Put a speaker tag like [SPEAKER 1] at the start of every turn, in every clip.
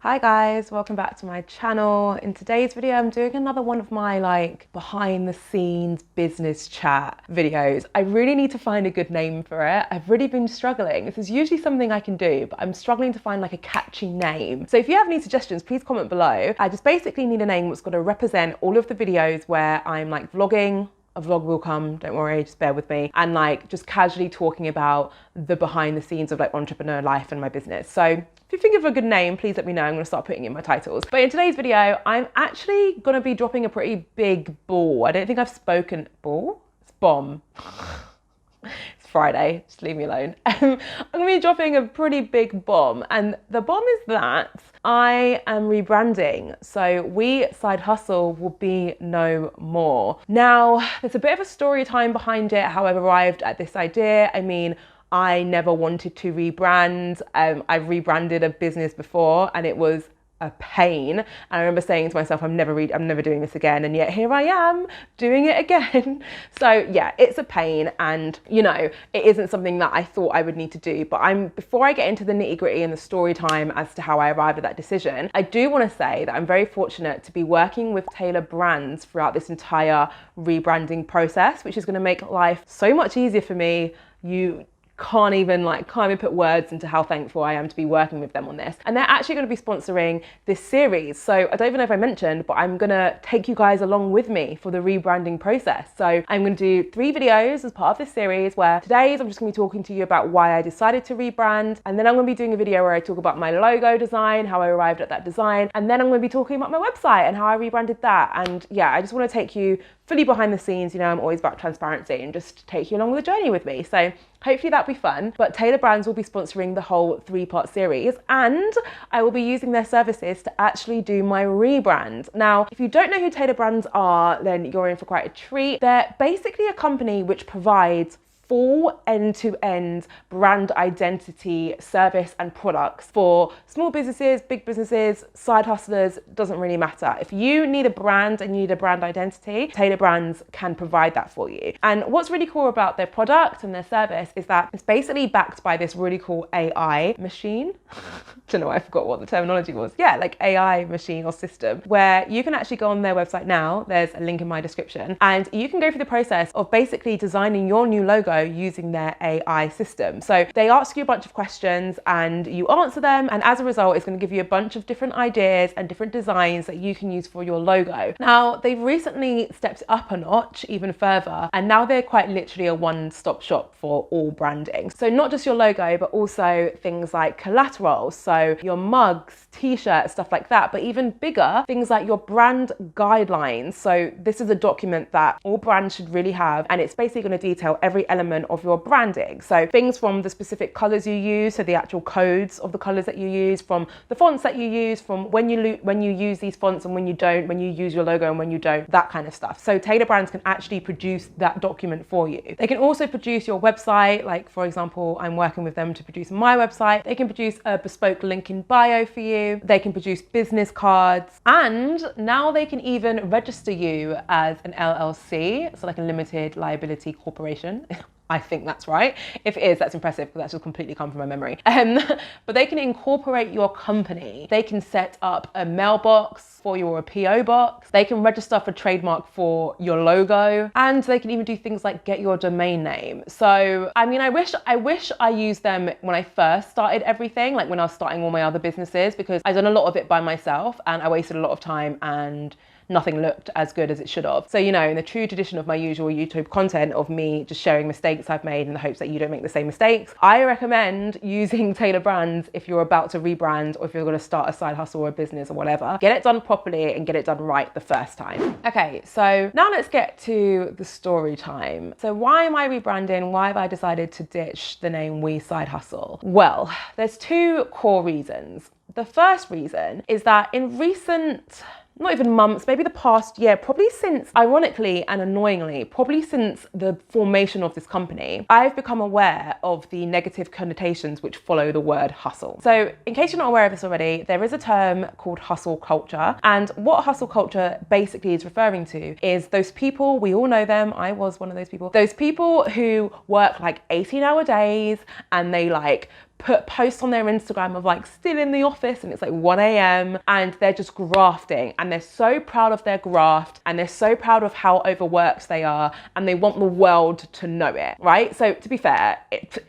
[SPEAKER 1] Hi guys, welcome back to my channel. In today's video, I'm doing another one of my behind the scenes business chat videos. I really need to find a good name for it. I've really been struggling. This is usually something I can do, but I'm struggling to find a catchy name. So if you have any suggestions, please comment below. I just basically need a name that's going to represent all of the videos where I'm vlogging. A vlog will come, don't worry, just bear with me. And just casually talking about the behind the scenes of entrepreneur life and my business. So if you think of a good name, please let me know. I'm gonna start putting it in my titles. But in today's video, I'm actually gonna be dropping a pretty big ball. I don't think I've spoken, ball? It's bomb. It's Friday, just leave me alone. I'm gonna be dropping a pretty big bomb. And the bomb is that I am rebranding. So We Side Hustle will be no more. Now, there's a bit of a story time behind it, how I've arrived at this idea. I mean, I never wanted to rebrand. I've rebranded a business before and it was a pain. And I remember saying to myself, I'm never doing this again. And yet here I am doing it again. So yeah, it's a pain. And it isn't something that I thought I would need to do. But before I get into the nitty gritty and the story time as to how I arrived at that decision, I do want to say that I'm very fortunate to be working with Taylor Brands throughout this entire rebranding process, which is going to make life so much easier for me. You can't even put words into how thankful I am to be working with them on this. And they're actually going to be sponsoring this series. So I don't even know if I mentioned, but I'm going to take you guys along with me for the rebranding process. So I'm going to do 3 videos as part of this series where today's I'm just going to be talking to you about why I decided to rebrand. And then I'm going to be doing a video where I talk about my logo design, how I arrived at that design. And then I'm going to be talking about my website and how I rebranded that. And yeah, I just want to take you fully behind the scenes. I'm always about transparency and just take you along the journey with me. So hopefully that'll be fun. But Taylor Brands will be sponsoring the whole 3-part series and I will be using their services to actually do my rebrand. Now, if you don't know who Taylor Brands are, then you're in for quite a treat. They're basically a company which provides full end-to-end brand identity service and products for small businesses, big businesses, side hustlers, doesn't really matter. If you need a brand and you need a brand identity, Taylor Brands can provide that for you. And what's really cool about their product and their service is that it's basically backed by this really cool AI machine. Don't know, I forgot what the terminology was. Yeah, AI machine or system where you can actually go on their website now. There's a link in my description and you can go through the process of basically designing your new logo using their AI system. So they ask you a bunch of questions and you answer them, and as a result it's going to give you a bunch of different ideas and different designs that you can use for your logo. Now they've recently stepped up a notch even further and now they're quite literally a one-stop shop for all branding. So not just your logo but also things like collateral, so your mugs, t-shirts, stuff like that, but even bigger things like your brand guidelines. So this is a document that all brands should really have and it's basically going to detail every element of your branding. So things from the specific colors you use, so the actual codes of the colors that you use, from the fonts that you use, from when you use these fonts and when you don't, when you use your logo and when you don't, that kind of stuff. So Taylor Brands can actually produce that document for you. They can also produce your website, for example, I'm working with them to produce my website. They can produce a bespoke link in bio for you. They can produce business cards and now they can even register you as an LLC, so a limited liability corporation. I think that's right. If it is, that's impressive because that's just completely come from my memory. But they can incorporate your company. They can set up a mailbox for your PO box. They can register for trademark for your logo, and they can even do things like get your domain name. So, I mean, I wish I used them when I first started everything, when I was starting all my other businesses, because I've done a lot of it by myself and I wasted a lot of time and nothing looked as good as it should have. So, in the true tradition of my usual YouTube content of me just sharing mistakes I've made in the hopes that you don't make the same mistakes, I recommend using Taylor Brands if you're about to rebrand or if you're going to start a side hustle or a business or whatever. Get it done properly and get it done right the first time. Okay, so now let's get to the story time. So why am I rebranding? Why have I decided to ditch the name We Side Hustle? Well, there's 2 core reasons. The first reason is that in recent, not even months, maybe the past year, probably since, ironically and annoyingly, probably since the formation of this company, I've become aware of the negative connotations which follow the word hustle. So in case you're not aware of this already, there is a term called hustle culture. And what hustle culture basically is referring to is those people, we all know them, I was one of those people who work 18-hour days and they put posts on their Instagram of like still in the office and it's like 1 a.m. and they're just grafting and they're so proud of their graft and they're so proud of how overworked they are and they want the world to know it, right? So to be fair,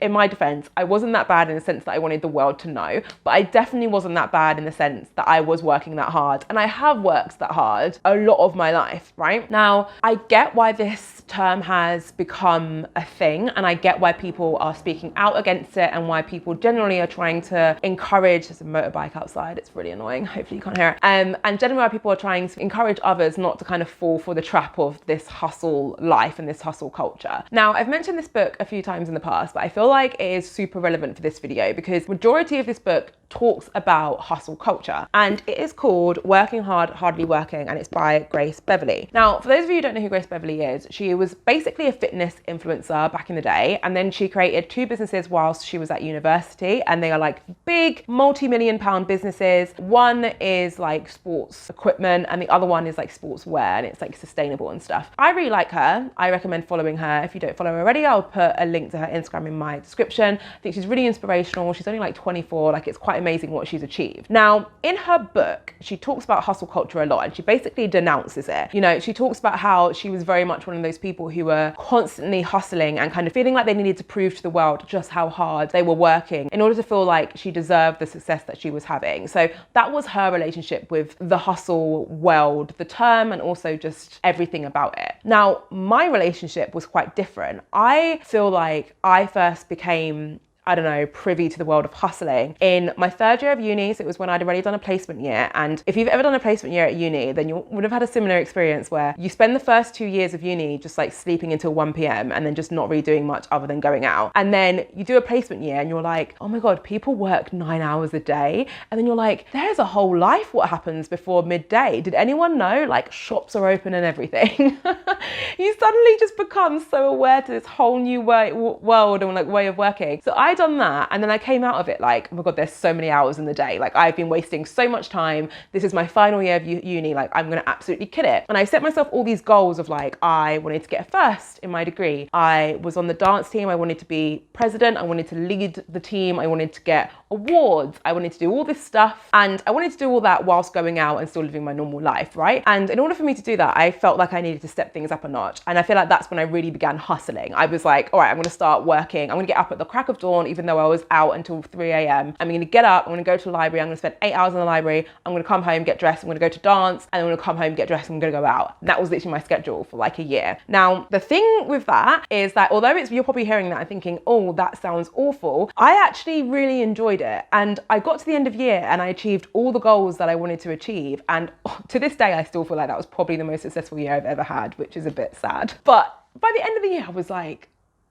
[SPEAKER 1] in my defense, I wasn't that bad in the sense that I wanted the world to know, but I definitely wasn't that bad in the sense that I was working that hard, and I have worked that hard a lot of my life, right? Now, I get why this term has become a thing, and I get why people are speaking out against it and why people generally are trying to encourage, there's a motorbike outside, it's really annoying, hopefully you can't hear it, and generally why people are trying to encourage others not to kind of fall for the trap of this hustle life and this hustle culture. Now, I've mentioned this book a few times in the past, but I feel like it is super relevant for this video because majority of this book talks about hustle culture, and it is called Working Hard, Hardly Working, and it's by Grace Beverley. Now, for those of you who don't know who Grace Beverley is, she was basically a fitness influencer back in the day, and then she created 2 businesses whilst she was at university, and they are like big multi-million-pound businesses. One is like sports equipment and the other one is like sportswear, and it's like sustainable and stuff. I really like her. I recommend following her. If you don't follow her already, I'll put a link to her Instagram in my description. I think she's really inspirational. She's only like 24, like it's quite amazing what she's achieved. Now, in her book, she talks about hustle culture a lot, and she basically denounces it. You know, she talks about how she was very much one of those people who were constantly hustling and kind of feeling like they needed to prove to the world just how hard they were working in order to feel like she deserved the success that she was having. So that was her relationship with the hustle world, the term, and also just everything about it. Now, my relationship was quite different. I feel like I first became, I don't know, privy to the world of hustling in my 3rd year of uni. So it was when I'd already done a placement year. And if you've ever done a placement year at uni, then you would have had a similar experience where you spend the first 2 years of uni just like sleeping until 1 p.m. and then just not really doing much other than going out. And then you do a placement year and you're like, oh my God, people work 9 hours a day. And then you're like, there's a whole life what happens before midday. Did anyone know? Like shops are open and everything. You suddenly just become so aware to this whole new world and like way of working. So I done that, and then I came out of it like, oh my God, there's so many hours in the day. Like I've been wasting so much time. This is my final year of uni. Like I'm gonna absolutely kill it. And I set myself all these goals of like, I wanted to get a first in my degree. I was on the dance team. I wanted to be president. I wanted to lead the team. I wanted to get awards. I wanted to do all this stuff. And I wanted to do all that whilst going out and still living my normal life, right? And in order for me to do that, I felt like I needed to step things up a notch. And I feel like that's when I really began hustling. I was like, all right, I'm gonna start working. I'm gonna get up at the crack of dawn, even though I was out until 3 a.m. I'm gonna get up, I'm gonna go to the library, I'm gonna spend 8 hours in the library, I'm gonna come home, get dressed, I'm gonna go to dance, and I'm gonna come home, get dressed, and I'm gonna go out. And that was literally my schedule for like a year. Now, the thing with that is that although you're probably hearing that and thinking, oh, that sounds awful, I actually really enjoyed it. And I got to the end of year and I achieved all the goals that I wanted to achieve. And to this day, I still feel like that was probably the most successful year I've ever had, which is a bit sad. But by the end of the year, I was like,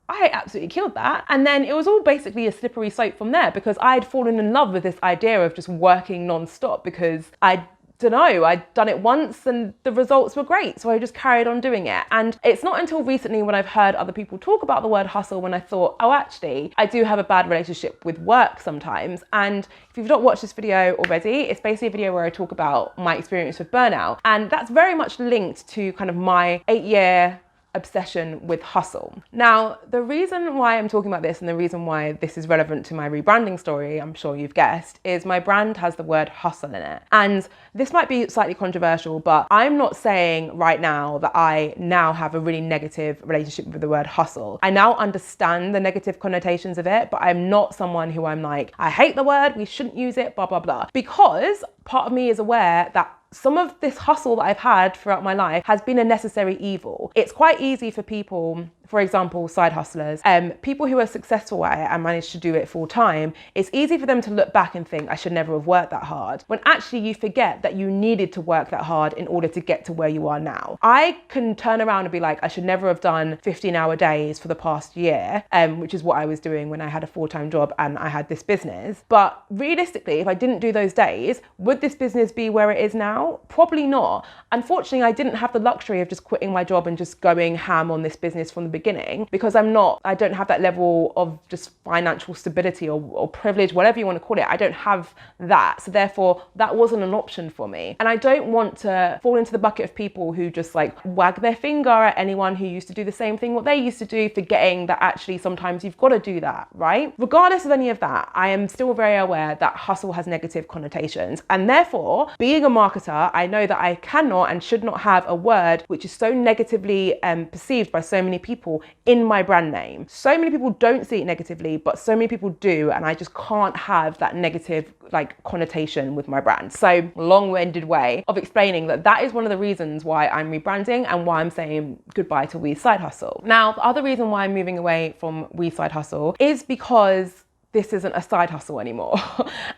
[SPEAKER 1] I absolutely killed that. And then it was all basically a slippery slope from there because I'd fallen in love with this idea of just working non-stop because I'd done it once and the results were great. So I just carried on doing it. And it's not until recently when I've heard other people talk about the word hustle when I thought, oh, actually, I do have a bad relationship with work sometimes. And if you've not watched this video already, it's basically a video where I talk about my experience with burnout. And that's very much linked to kind of my 8-year obsession with hustle. Now, the reason why I'm talking about this and the reason why this is relevant to my rebranding story, I'm sure you've guessed, is my brand has the word hustle in it. And this might be slightly controversial, but I'm not saying right now that I now have a really negative relationship with the word hustle. I now understand the negative connotations of it, but I'm not someone who I'm like, I hate the word, we shouldn't use it, blah, blah, blah. Because part of me is aware that some of this hustle that I've had throughout my life has been a necessary evil. It's quite easy for people, for example, side hustlers, people who are successful at it and manage to do it full time, it's easy for them to look back and think, I should never have worked that hard, when actually you forget that you needed to work that hard in order to get to where you are now. I can turn around and be like, I should never have done 15-hour days for the past year, which is what I was doing when I had a full-time job and I had this business. But realistically, if I didn't do those days, would this business be where it is now? Probably not. Unfortunately, I didn't have the luxury of just quitting my job and just going ham on this business from the beginning because I don't have that level of just financial stability or privilege, whatever you want to call it. I don't have that. So therefore that wasn't an option for me. And I don't want to fall into the bucket of people who just like wag their finger at anyone who used to do the same thing what they used to do, forgetting that actually sometimes you've got to do that, right? Regardless of any of that, I am still very aware that hustle has negative connotations. And therefore, being a marketer, I know that I cannot and should not have a word which is so negatively perceived by so many people in my brand name. So many people don't see it negatively, but so many people do. And I just can't have that negative like connotation with my brand. So long-winded way of explaining that is one of the reasons why I'm rebranding and why I'm saying goodbye to We Side Hustle. Now, the other reason why I'm moving away from We Side Hustle is because this isn't a side hustle anymore.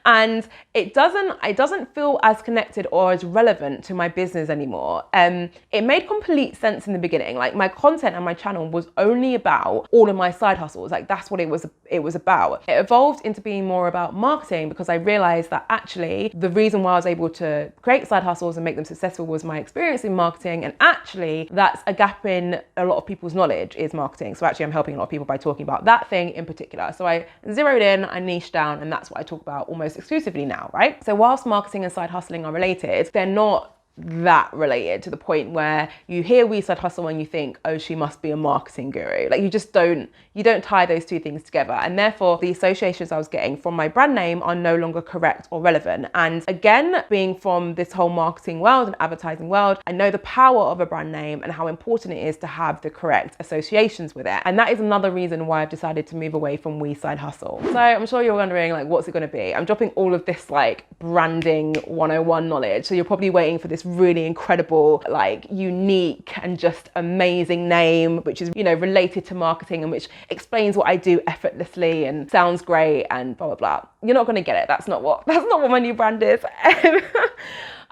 [SPEAKER 1] And it doesn't feel as connected or as relevant to my business anymore. It made complete sense in the beginning. Like my content and my channel was only about all of my side hustles. Like that's what it was about. It evolved into being more about marketing because I realized that actually the reason why I was able to create side hustles and make them successful was my experience in marketing. And actually that's a gap in a lot of people's knowledge is marketing. So actually I'm helping a lot of people by talking about that thing in particular. So I zeroed in, I niched down, and that's what I talk about almost exclusively now, right? So whilst marketing and side hustling are related, they're not that related to the point where you hear We Side Hustle and you think, oh, she must be a marketing guru. Like you don't tie those two things together. And therefore the associations I was getting from my brand name are no longer correct or relevant. And again, being from this whole marketing world and advertising world, I know the power of a brand name and how important it is to have the correct associations with it. And that is another reason why I've decided to move away from We Side Hustle. So I'm sure you're wondering, like, what's it going to be? I'm dropping all of this like branding 101 knowledge. So you're probably waiting for this really incredible, like unique and just amazing name, which is, you know, related to marketing and which explains what I do effortlessly and sounds great and blah, blah, blah. You're not going to get it. That's not what my new brand is. I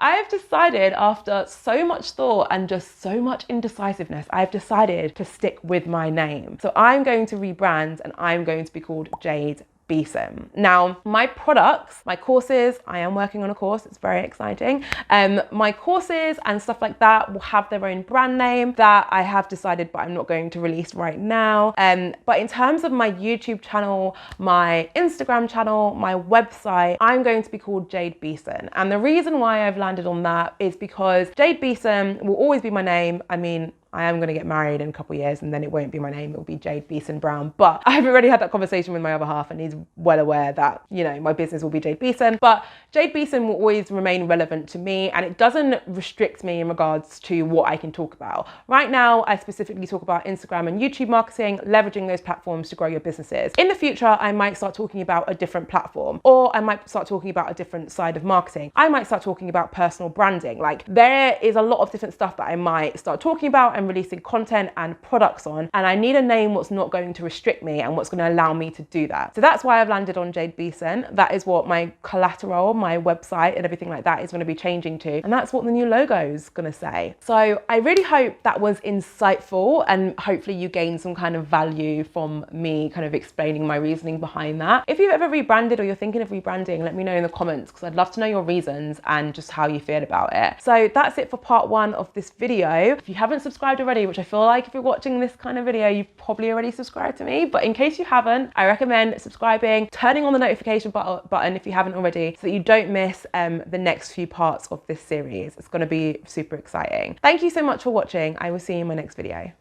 [SPEAKER 1] have decided after so much thought and just so much indecisiveness, I've decided to stick with my name. So I'm going to rebrand and I'm going to be called Jade Beeson. Now, my products, my courses, I am working on a course, it's very exciting. My courses and stuff like that will have their own brand name that I have decided, but I'm not going to release right now. But in terms of my YouTube channel, my Instagram channel, my website, I'm going to be called Jade Beeson. And the reason why I've landed on that is because Jade Beeson will always be my name. I mean, I am going to get married in a couple of years and then it won't be my name, it will be Jade Beeson Brown. But I've already had that conversation with my other half and he's well aware that, you know, my business will be Jade Beeson. But Jade Beeson will always remain relevant to me and it doesn't restrict me in regards to what I can talk about. Right now, I specifically talk about Instagram and YouTube marketing, leveraging those platforms to grow your businesses. In the future, I might start talking about a different platform, or I might start talking about a different side of marketing. I might start talking about personal branding. Like there is a lot of different stuff that I might start talking about and releasing content and products on, and I need a name what's not going to restrict me and what's going to allow me to do that. So that's why I've landed on Jade Beeson. That is what my collateral, my website and everything like that is going to be changing to, and that's what the new logo is going to say. So I really hope that was insightful and hopefully you gained some kind of value from me kind of explaining my reasoning behind that. If you've ever rebranded or you're thinking of rebranding, let me know in the comments because I'd love to know your reasons and just how you feel about it. So that's it for part 1 of this video. If you haven't subscribed already, which I feel like if you're watching this kind of video, you've probably already subscribed to me, but in case you haven't, I recommend subscribing, turning on the notification button if you haven't already, so that you don't miss the next few parts of this series. It's going to be super exciting. Thank you so much for watching. I will see you in my next video.